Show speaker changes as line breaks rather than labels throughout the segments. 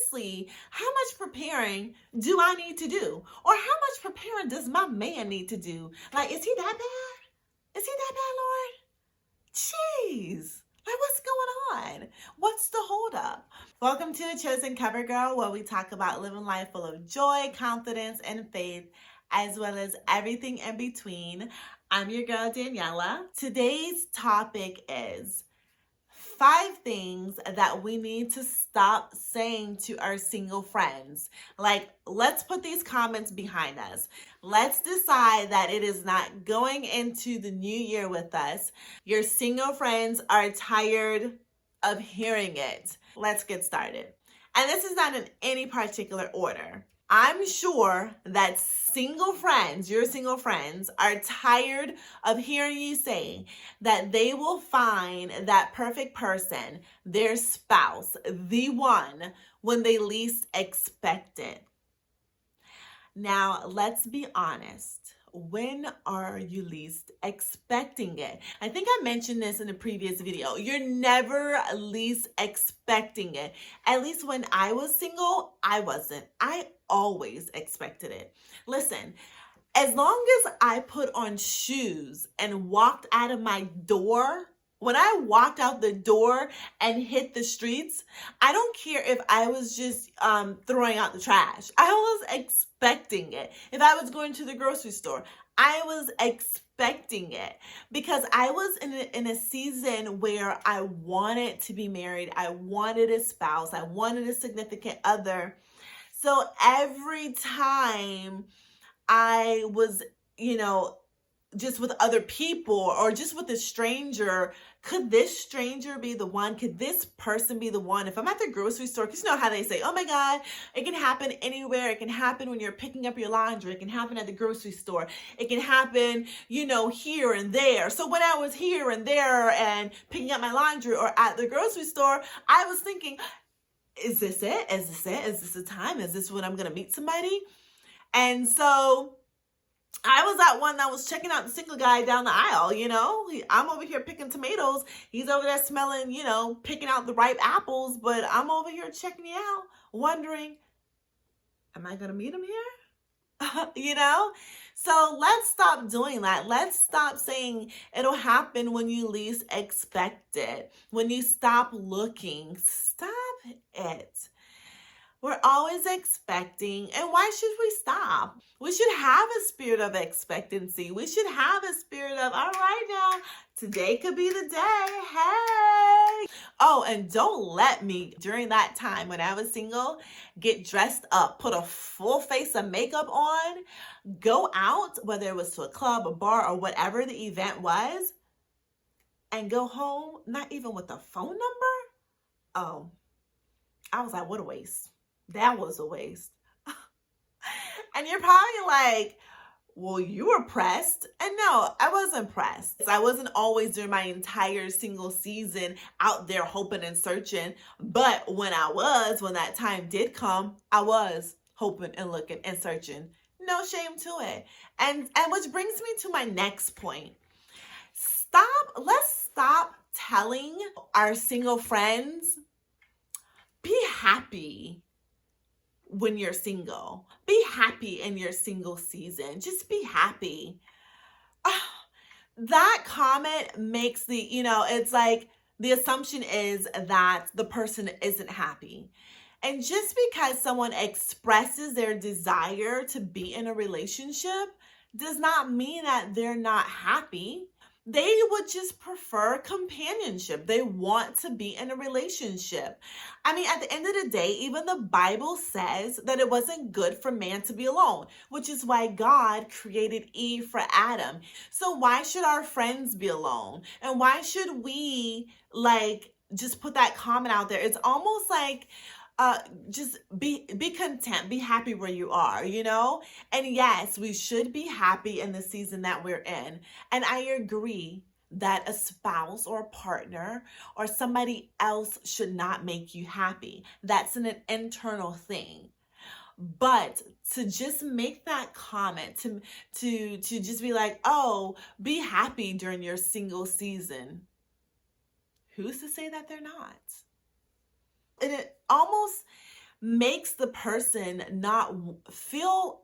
honestly, how much preparing do I need to do? Or how much preparing does my man need to do? Like, is he that bad? Is he that bad, Lord? Jeez. Like, what's going on? What's the holdup? Welcome to the Chosen CoverGirl, where we talk about living life full of joy, confidence, and faith, as well as everything in between. I'm your girl, Daniela. Today's topic is 5 things that we need to stop saying to our single friends. Like, let's put these comments behind us. Let's decide that it is not going into the new year with us. Your single friends are tired of hearing it. Let's get started. And this is not in any particular order. I'm sure that your single friends are tired of hearing you say that they will find that perfect person, their spouse, the one, when they least expect it. Now, let's be honest. When are you least expecting it? I think I mentioned this in a previous video. You're never least expecting it. At least when I was single, I wasn't. I always expected it. Listen, as long as I put on shoes and walked out of my door, when I walked out the door and hit the streets, I don't care if I was just throwing out the trash. I was expecting it. If I was going to the grocery store, I was expecting it because I was in a season where I wanted to be married. I wanted a spouse. I wanted a significant other. So every time I was, just with other people or just with a stranger, could this stranger be the one? Could this person be the one? If I'm at the grocery store, because you know how they say, oh my God, it can happen anywhere. It can happen when you're picking up your laundry. It can happen at the grocery store. It can happen, here and there. So when I was here and there and picking up my laundry or at the grocery store, I was thinking, is this it? Is this it? Is this the time? Is this when I'm going to meet somebody? And so I was that one that was checking out the single guy down the aisle, I'm over here picking tomatoes. He's over there smelling, picking out the ripe apples, but I'm over here checking you out, wondering, am I going to meet him here? So let's stop doing that. Let's stop saying it'll happen when you least expect it. When you stop looking, stop it. We're always expecting, and why should we stop? We should have a spirit of expectancy. We should have a spirit of, all right now, today could be the day. Hey! Oh, and don't let me, during that time when I was single, get dressed up, put a full face of makeup on, go out, whether it was to a club, a bar, or whatever the event was, and go home, not even with a phone number? Oh, I was like, what a waste. That was a waste. And you're probably like, well, you were pressed. And no, I wasn't pressed. I wasn't always during my entire single season out there hoping and searching. But when that time did come, I was hoping and looking and searching. No shame to it. And which brings me to my next point. Let's stop telling our single friends, be happy when you're single. Be happy in your single season. Just be happy. That comment makes it's like the assumption is that the person isn't happy. And just because someone expresses their desire to be in a relationship does not mean that they're not happy. They would just prefer companionship. They want to be in a relationship. I mean, at the end of the day, even the Bible says that it wasn't good for man to be alone, which is why God created Eve for Adam. So why should our friends be alone? And why should we just put that comment out there? It's almost like, just be content, be happy where you are, And yes, we should be happy in the season that we're in. And I agree that a spouse or a partner or somebody else should not make you happy. That's an internal thing. But to just make that comment, to just be like, oh, be happy during your single season. Who's to say that they're not? And it almost makes the person not feel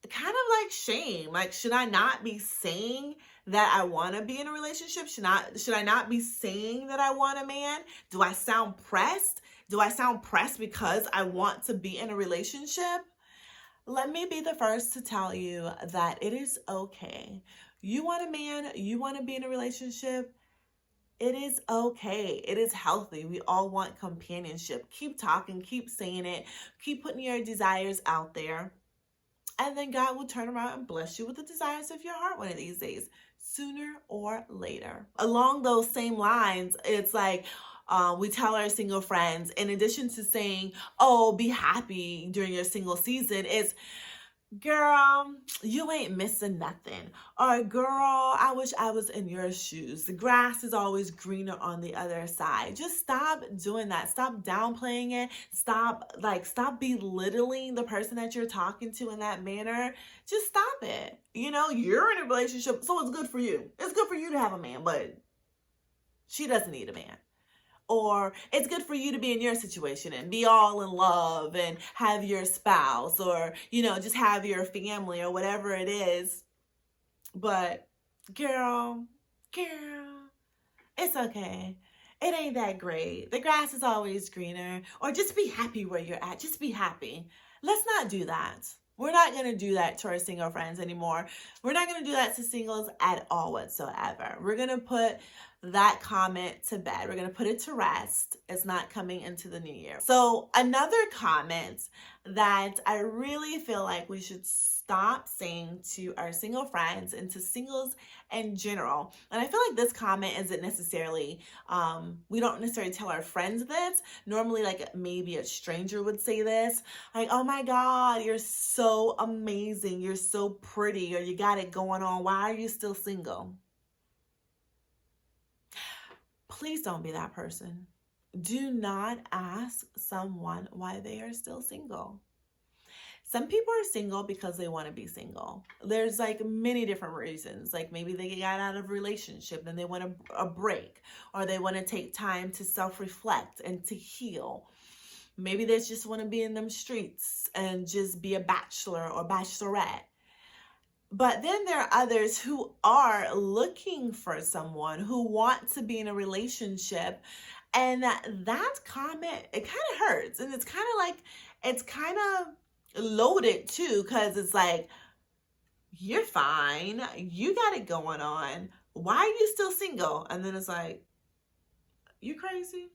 kind of like shame. Like, should I not be saying that I want to be in a relationship? Should I not be saying that I want a man? Do I sound pressed? Do I sound pressed because I want to be in a relationship? Let me be the first to tell you that it is okay. You want a man, you want to be in a relationship, it is okay. It is healthy. We all want companionship. Keep talking, keep saying it, keep putting your desires out there. And then God will turn around and bless you with the desires of your heart one of these days, sooner or later. Along those same lines, it's like we tell our single friends, in addition to saying, oh, be happy during your single season, is, girl, you ain't missing nothing. Or, girl, I wish I was in your shoes. The grass is always greener on the other side. Just stop doing that. Stop downplaying it. Stop belittling the person that you're talking to in that manner. Just stop it. You know, you're in a relationship, so it's good for you. It's good for you to have a man, but she doesn't need a man. Or it's good for you to be in your situation and be all in love and have your spouse, or, you know, just have your family or whatever it is. But girl, it's okay. It ain't that great. The grass is always greener. Or just be happy where you're at. Just be happy. Let's not do that. We're not going to do that to our single friends anymore. We're not going to do that to singles at all whatsoever. We're going to put that comment to bed. We're going to put it to rest. It's not coming into the new year. So another comment that I really feel like we should stop saying to our single friends and to singles in general, and I feel like this comment isn't necessarily, we don't necessarily tell our friends this. Normally, like, maybe a stranger would say this, like, oh my God, you're so amazing, you're so pretty, or you got it going on, why are you still single? Please don't be that person. Do not ask someone why they are still single. Some people are single because they want to be single. There's like many different reasons. Like maybe they got out of a relationship and they want a break, or they want to take time to self-reflect and to heal. Maybe they just want to be in them streets and just be a bachelor or bachelorette. But then there are others who are looking for someone, who want to be in a relationship. And that comment, it kind of hurts. And it's kind of loaded too, because it's like, you're fine. You got it going on. Why are you still single? And then it's like, you crazy?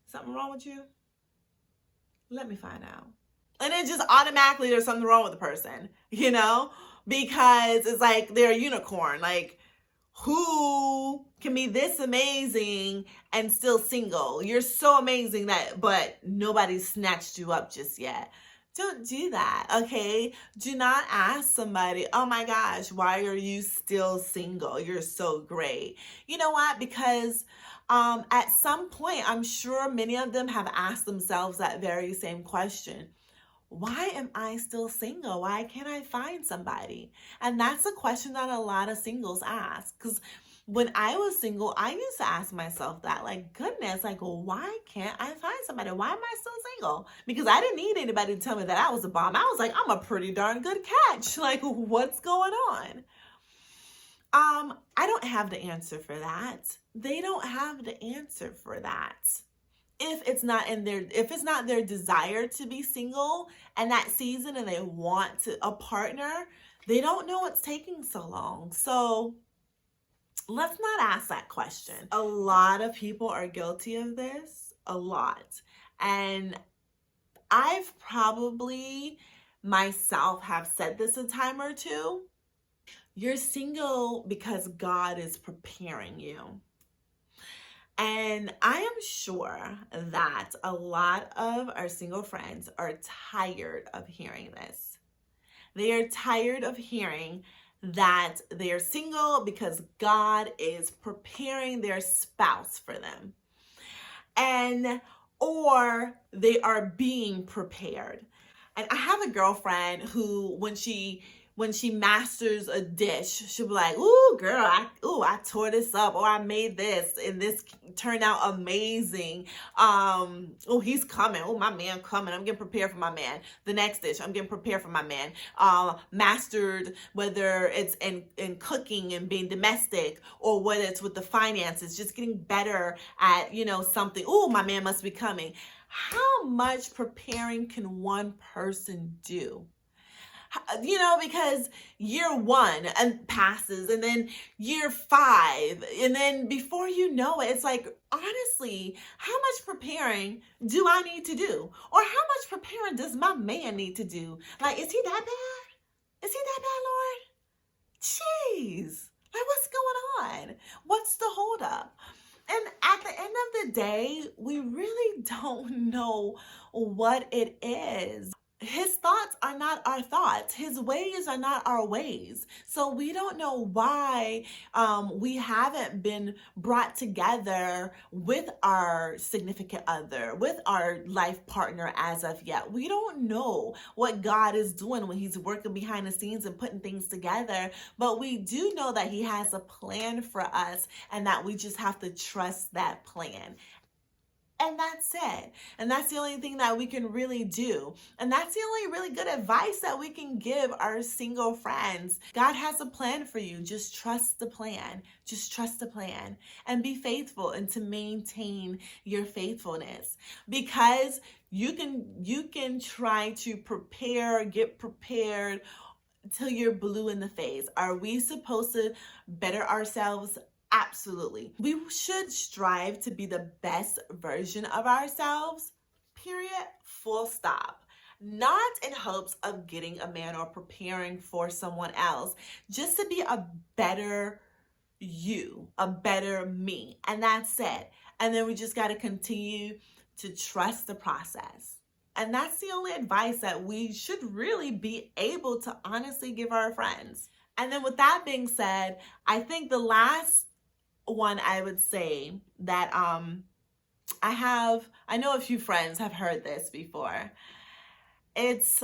Something wrong with you? Let me find out. And then just automatically there's something wrong with the person, you know? Because it's like they're a unicorn. Like, who can be this amazing and still single? You're so amazing but nobody snatched you up just yet. Don't do that, okay? Do not ask somebody, oh my gosh, why are you still single? You're so great. You know what? Because at some point, I'm sure many of them have asked themselves that very same question. Why am I still single? Why can't I find somebody? And that's a question that a lot of singles ask. Because when I was single, I used to ask myself that, like, goodness, like, why can't I find somebody? Why am I still single? Because I didn't need anybody to tell me that I was a bomb. I was like, I'm a pretty darn good catch. Like, what's going on? I don't have the answer for that. They don't have the answer for that. If it's not their desire to be single and that season, and they want a partner, they don't know what's taking so long. So let's not ask that question. A lot of people are guilty of this, a lot. And I've probably myself have said this a time or two. You're single because God is preparing you. And I am sure that a lot of our single friends are tired of hearing this. They are tired of hearing that they are single because God is preparing their spouse for them. Or they are being prepared. And I have a girlfriend who, when she when she masters a dish, she'll be like, ooh, girl, I tore this up, or I made this, and this turned out amazing. Oh, he's coming. Oh, my man coming. I'm getting prepared for my man. The next dish, I'm getting prepared for my man. Mastered, whether it's in cooking and being domestic, or whether it's with the finances, just getting better at, something. Oh, my man must be coming. How much preparing can one person do? Because year 1 and passes, and then year 5, and then before you know it, it's like, honestly, how much preparing do I need to do? Or how much preparing does my man need to do? Like, is he that bad? Is he that bad, Lord? Jeez. Like, what's going on? What's the holdup? And at the end of the day, we really don't know what it is. His thoughts are not our thoughts. His ways are not our ways. So we don't know why we haven't been brought together with our significant other, with our life partner as of yet. We don't know what God is doing when he's working behind the scenes and putting things together. But we do know that he has a plan for us, and that we just have to trust that plan. And that's it. And that's the only thing that we can really do. And that's the only really good advice that we can give our single friends. God has a plan for you. Just trust the plan. Just trust the plan and be faithful, and to maintain your faithfulness, because you can try to get prepared till you're blue in the face. Are we supposed to better ourselves? Absolutely. We should strive to be the best version of ourselves, period, full stop. Not in hopes of getting a man or preparing for someone else, just to be a better you, a better me. And that's it. And then we just got to continue to trust the process. And that's the only advice that we should really be able to honestly give our friends. And then with that being said, I think the last one I would say that I know a few friends have heard this before. It's,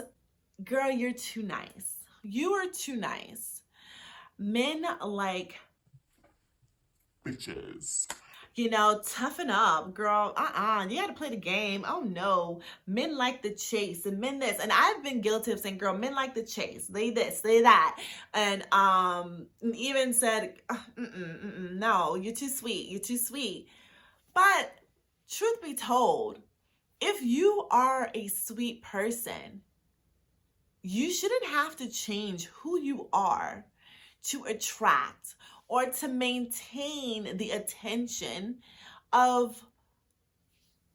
girl, you're too nice. You are too nice. Men like bitches. Toughen up, girl. You gotta play the game. Oh no. Men like the chase, and men this. And I've been guilty of saying, girl, men like the chase. They this, they that. And even said, no, you're too sweet. You're too sweet. But truth be told, if you are a sweet person, you shouldn't have to change who you are to attract or to maintain the attention of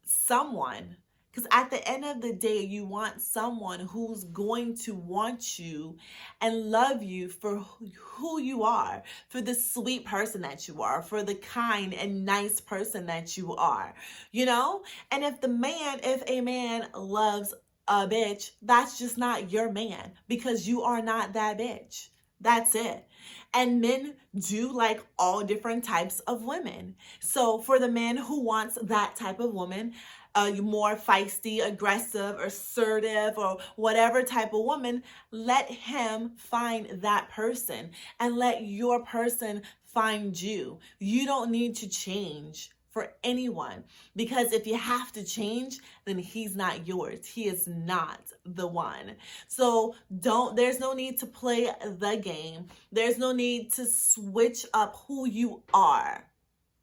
someone. Because at the end of the day, you want someone who's going to want you and love you for who you are, for the sweet person that you are, for the kind and nice person that you are, And if a man loves a bitch, that's just not your man, because you are not that bitch. That's it. And men do like all different types of women. So for the man who wants that type of woman, more feisty, aggressive, assertive, or whatever type of woman, let him find that person, and let your person find you. You don't need to change for anyone, because if you have to change, then he's not yours. He is not the one. So there's no need to play the game. There's no need to switch up who you are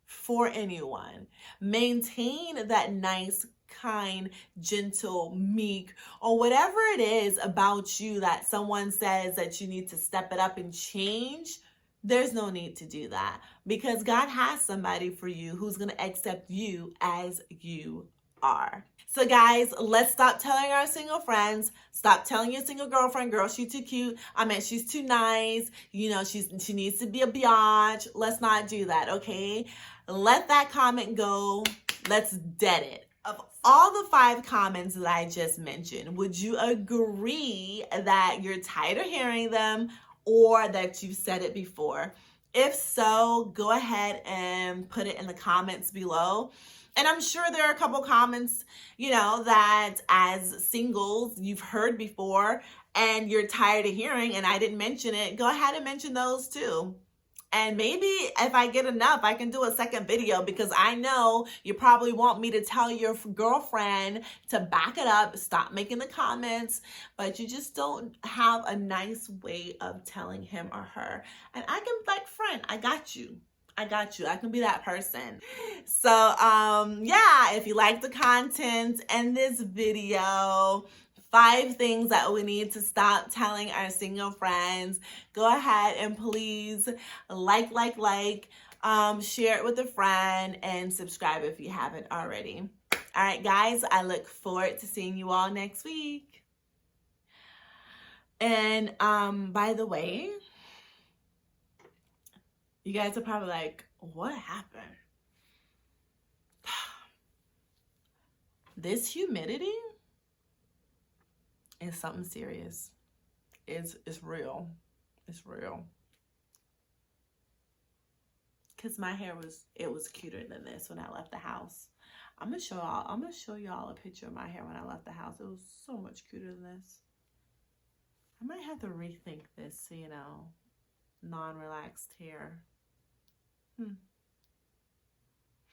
for anyone. Maintain that nice, kind, gentle, meek, or whatever it is about you that someone says that you need to step it up and change. There's no need to do that, because God has somebody for you who's going to accept you as you are. So guys, let's stop telling our single friends, stop telling your single girlfriend, girl, she's too cute. She's too nice. She needs to be a biatch. Let's not do that, okay? Let that comment go. Let's dead it. Of all the 5 comments that I just mentioned, would you agree that you're tired of hearing them, or that you've said it before? If so, go ahead and put it in the comments below. And I'm sure there are a couple comments, that as singles you've heard before, and you're tired of hearing and I didn't mention it, go ahead and mention those too. And maybe if I get enough, I can do a second video, because I know you probably want me to tell your girlfriend to back it up, stop making the comments, but you just don't have a nice way of telling him or her. And I can, like, friend, I got you. I got you. I can be that person. So, yeah, if you like the content in this video, 5 things that we need to stop telling our single friends, go ahead and please share it with a friend, and subscribe if you haven't already. All right, guys, I look forward to seeing you all next week. And by the way, you guys are probably like, what happened? This humidity is something serious. It's real. It's real. Cause my hair was cuter than this when I left the house. I'm gonna show y'all a picture of my hair when I left the house. It was so much cuter than this. I might have to rethink this, you know, non-relaxed hair.